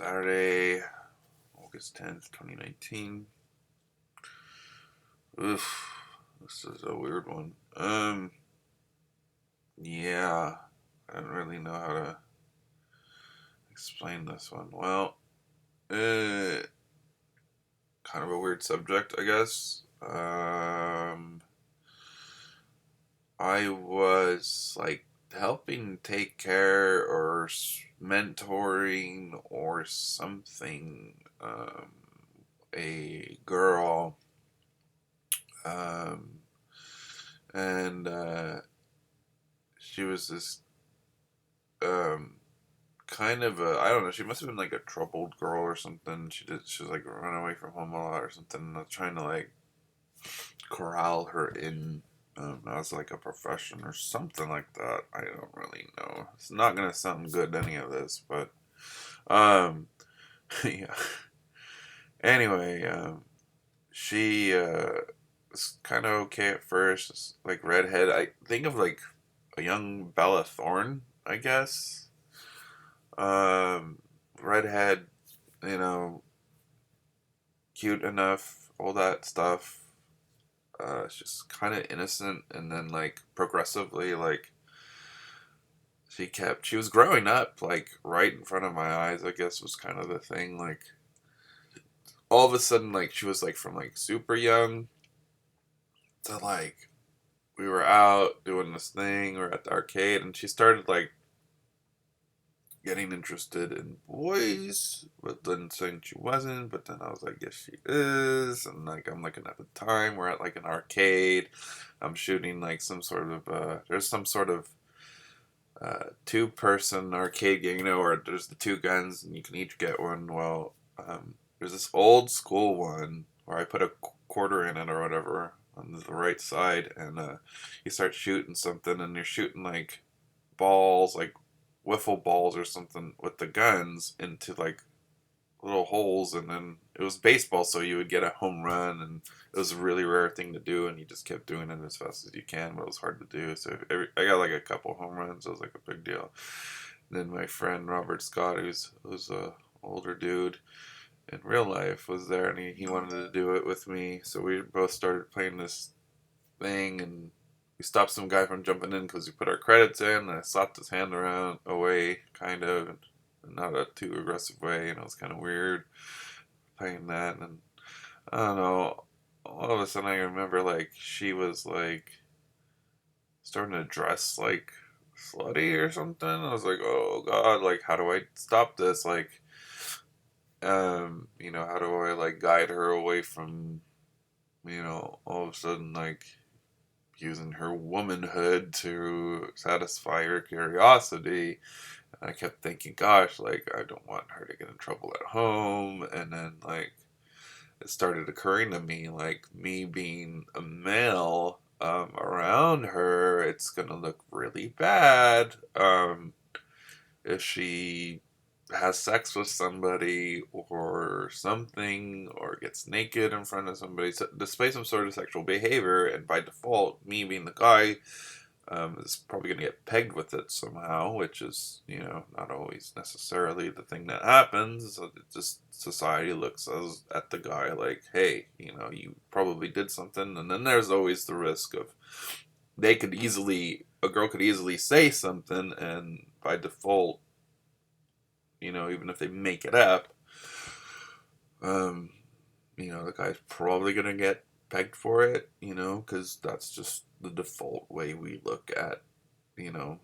Saturday, August 10th, 2019. Oof, this is a weird one. Yeah, I don't really know how to explain this one. Well, kind of a weird subject, I guess. I was like helping take care or mentoring or something, a girl, um, and she was this um, kind of a, I don't know, she must have been like a troubled girl or something. She was like run away from home a lot or something. And I was trying to like corral her in as like a profession or something like that. I don't really know. It's not gonna sound good, any of this, but um, yeah. Anyway, she was kind of okay at first, just, like redhead. I think of like a young Bella Thorne, I guess. Um, redhead, you know, cute enough, all that stuff. It's just kind of innocent, and then like progressively, like she was growing up, like right in front of my eyes. I guess was kind of the thing. Like all of a sudden, like she was like from like super young to like we were out doing this thing, or at the arcade, and she started like getting interested in boys, but then saying she wasn't. But then I was like, yes, she is. And like I'm looking at the time, we're at like an arcade. I'm shooting like some sort of there's some sort of two-person arcade game, where there's the two guns and you can each get one. Well, there's this old school one where I put a quarter in it or whatever on the right side, and you start shooting something, and you're shooting like balls, like wiffle balls or something, with the guns into like little holes, and then it was baseball, so you would get a home run, and it was a really rare thing to do, and you just kept doing it as fast as you can, but it was hard to do. So I got like a couple home runs. It was like a big deal. And then my friend Robert Scott, who's a older dude in real life, was there, and he wanted to do it with me, so we both started playing this thing, and we stopped some guy from jumping in because we put our credits in, and I slapped his hand around away, kind of, and not a too aggressive way, and it was kind of weird playing that. And I don't know, all of a sudden I remember like she was like starting to dress like slutty or something. I was like, oh god, like how do I stop this? Like, how do I like guide her away from, all of a sudden like using her womanhood to satisfy her curiosity. And I kept thinking, gosh, like I don't want her to get in trouble at home. And then like it started occurring to me, like me being a male around her, it's gonna look really bad if she has sex with somebody or something, or gets naked in front of somebody, so display some sort of sexual behavior, and by default, me being the guy, is probably going to get pegged with it somehow, which is, not always necessarily the thing that happens. So it just society looks at the guy like, hey, you probably did something, and then there's always the risk of a girl could easily say something, and by default, even if they make it up, um, the guy's probably gonna get pegged for it, because that's just the default way we look at, you know,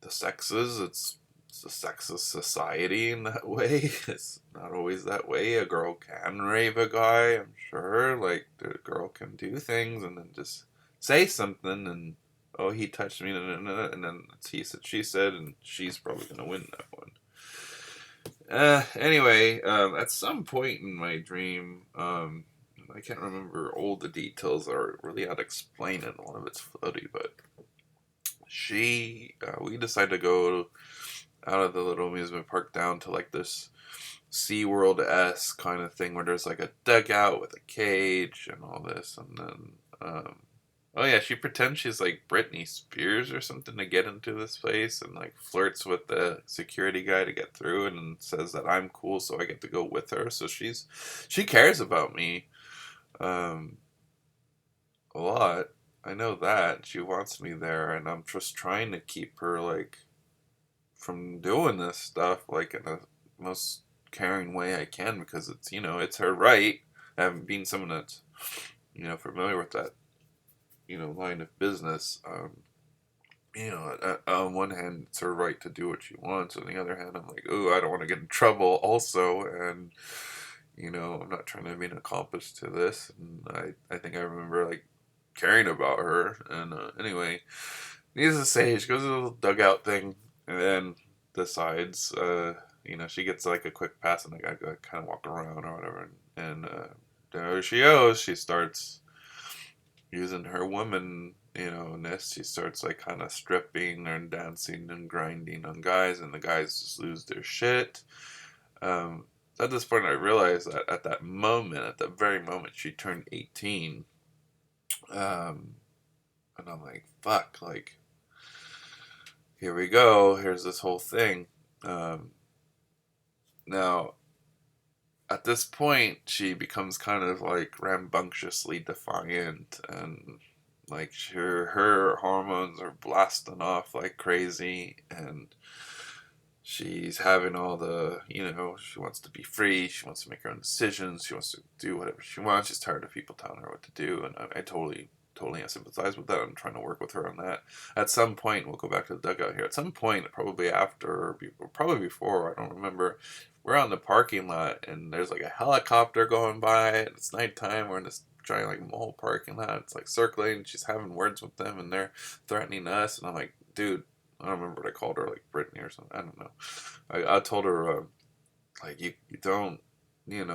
the sexes. It's a sexist society in that way. It's not always that way. A girl can rape a guy, I'm sure. Like, the girl can do things and then just say something, and, oh, he touched me, and then it's he said, she said, and she's probably gonna win that one. Anyway, at some point in my dream, I can't remember all the details or really how to explain it. A lot of it's floaty, but we decided to go out of the little amusement park down to like this SeaWorld-esque kind of thing where there's like a dugout with a cage and all this, and then Oh yeah, she pretends she's like Britney Spears or something to get into this place, and like flirts with the security guy to get through, and says that I'm cool, so I get to go with her. So she cares about me um, a lot. I know that she wants me there, and I'm just trying to keep her like from doing this stuff like in the most caring way I can, because it's it's her right. Having been someone that's familiar with that line of business. On one hand, it's her right to do what she wants. On the other hand, I'm like, oh, I don't want to get in trouble also. And, I'm not trying to be an accomplice to this. And I think I remember, like, caring about her. And anyway, needless to say, she goes to the little dugout thing and then decides, she gets, like, a quick pass and I gotta kind of walk around or whatever. And there she goes. She starts using her woman, ness. She starts like kind of stripping and dancing and grinding on guys, and the guys just lose their shit. So at this point, I realized that at that moment, at the very moment she turned 18, um, and I'm like, fuck, like, here we go. Here's this whole thing. Um, Now, at this point, she becomes kind of like rambunctiously defiant, and like her hormones are blasting off like crazy, and she's having all the she wants to be free, she wants to make her own decisions, she wants to do whatever she wants, she's tired of people telling her what to do, and I totally sympathize with that. I'm trying to work with her on that. At some point, we'll go back to the dugout here. At some point, probably after, or probably before, I don't remember, we're out in the parking lot, and there's like a helicopter going by, and it's nighttime. We're in this giant like mall parking lot. It's like circling, and she's having words with them, and they're threatening us. And I'm like, dude, I don't remember what I called her, like Brittany or something. I don't know. I told her, like, you don't, you're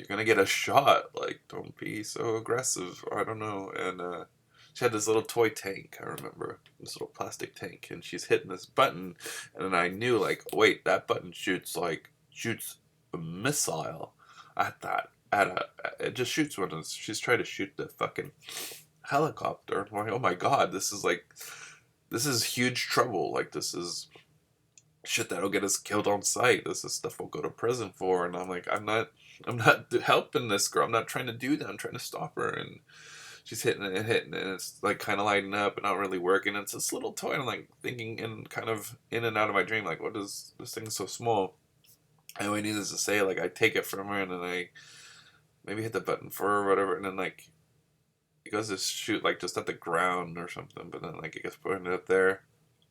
gonna get a shot. Like, don't be so aggressive. I don't know. And she had this little toy tank. I remember this little plastic tank, and she's hitting this button, and then I knew, like, wait, that button shoots a missile at that. At a, it just shoots one. She's trying to shoot the fucking helicopter. I'm like, oh my god, this is huge trouble. Like, this is shit that'll get us killed on sight. This is stuff we'll go to prison for. And I'm like, I'm not helping this girl. I'm not trying to do that. I'm trying to stop her. And she's hitting it, and it's like kind of lighting up and not really working. It's this little toy. And I'm like thinking in kind of in and out of my dream, like, what is this thing so small? And we needless to say, like, I take it from her, and then I maybe hit the button for her or whatever, and then like it goes to shoot like just at the ground or something, but then like it gets pointed up there.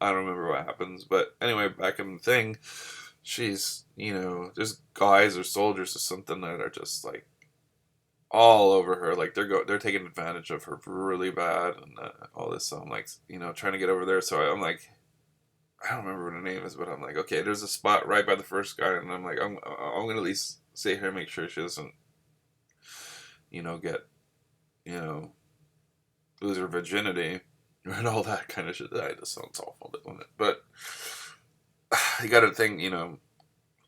I don't remember what happens, but anyway, back in the thing, she's there's guys or soldiers or something that are just like all over her, like they're taking advantage of her really bad, and all this. So I'm like trying to get over there. So I'm like, I don't remember what her name is, but I'm like, okay, there's a spot right by the first guy, and I'm like, I'm gonna at least say her, make sure she doesn't get you know lose her virginity and all that kind of shit. That just sounds awful, doesn't it? But you got to think,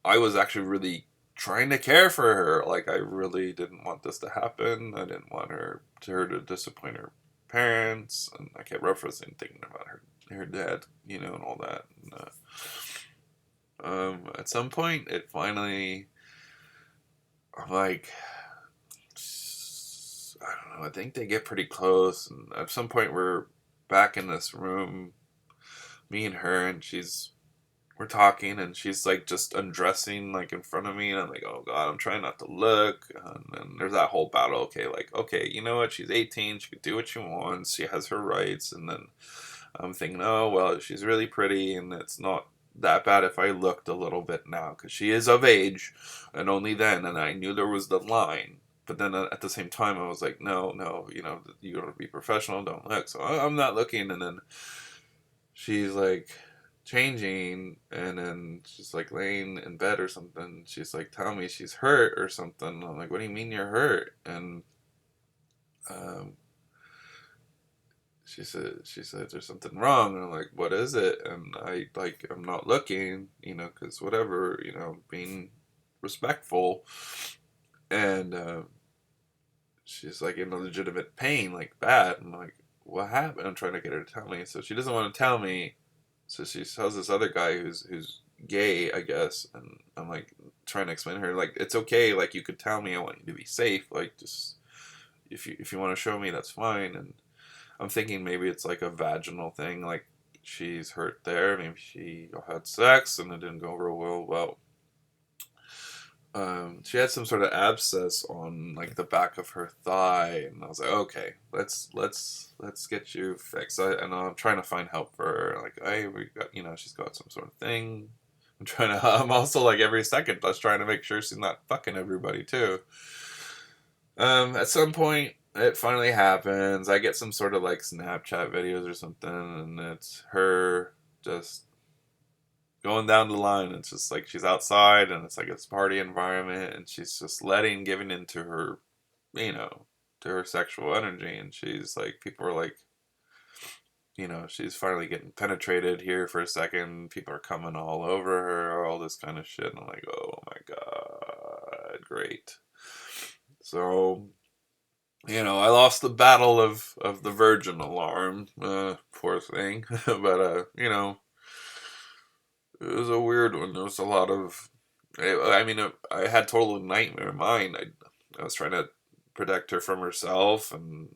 I was actually really trying to care for her. Like, I really didn't want this to happen. I didn't want her to disappoint her parents, and I kept referencing thinking about her dad, and all that. And, at some point, it finally, I'm like, I don't know. I think they get pretty close, and at some point, we're back in this room, me and her, and we're talking, and she's like just undressing like in front of me, and I'm like, oh god, I'm trying not to look. And then there's that whole battle. Okay, like, okay, you know what, she's 18, she can do what she wants, she has her rights. And then I'm thinking, oh well, she's really pretty, and it's not that bad if I looked a little bit now, because she is of age, and only then. And I knew there was the line, but then at the same time I was like, no, no, you gotta be professional, don't look. So I'm not looking. And then she's like changing, and then she's like laying in bed or something. She's like telling me she's hurt or something. I'm like, what do you mean you're hurt? And um, she said there's something wrong. And I'm like, what is it? And I'm not looking, because whatever, being respectful. And she's like in a legitimate pain, like bad. And I'm like, what happened? I'm trying to get her to tell me. So she doesn't want to tell me. So she tells this other guy who's gay, I guess, and I'm like trying to explain to her like it's okay, like you could tell me, I want you to be safe, like just if you want to show me, that's fine. And I'm thinking maybe it's like a vaginal thing, like she's hurt there, maybe she had sex and it didn't go real well. Well, she had some sort of abscess on like the back of her thigh, and I was like, okay, let's get you fixed. And I'm trying to find help for her. Like, hey, we got, she's got some sort of thing. I'm trying to. I'm also like every second, just trying to make sure she's not fucking everybody too. At some point, it finally happens. I get some sort of like Snapchat videos or something, and it's her just going down the line. It's just like she's outside and it's like it's party environment and she's just giving into her, you know, to her sexual energy. And she's like, people are like, she's finally getting penetrated here for a second. People are coming all over her, all this kind of shit. And I'm like, oh my God, great. So, I lost the battle of the virgin alarm, poor thing. But, it was a weird one. There was a lot of. I mean, I had total nightmare mind. I was trying to protect her from herself, and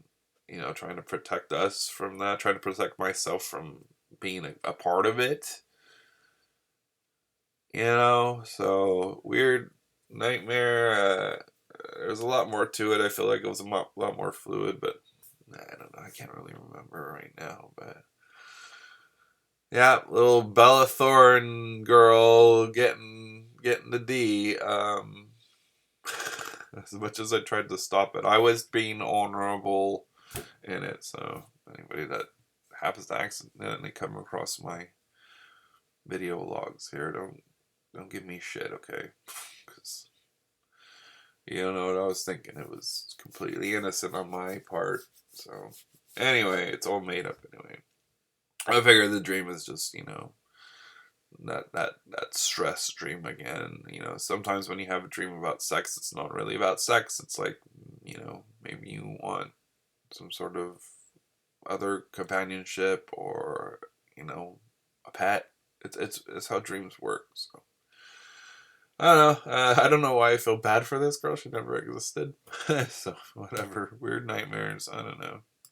trying to protect us from that. Trying to protect myself from being a part of it. So weird nightmare. There's a lot more to it. I feel like it was a lot more fluid, but I don't know. I can't really remember right now, but. Yeah, little Bella Thorne girl getting the D. As much as I tried to stop it, I was being honorable in it. So anybody that happens to accidentally come across my video logs here, don't give me shit, okay? Because you don't know what I was thinking. It was completely innocent on my part. So anyway, it's all made up anyway. I figure the dream is just that stress dream again. Sometimes when you have a dream about sex, it's not really about sex. It's like, maybe you want some sort of other companionship or, a pet. It's how dreams work. So I don't know. I don't know why I feel bad for this girl. She never existed. So whatever. Weird nightmares. I don't know.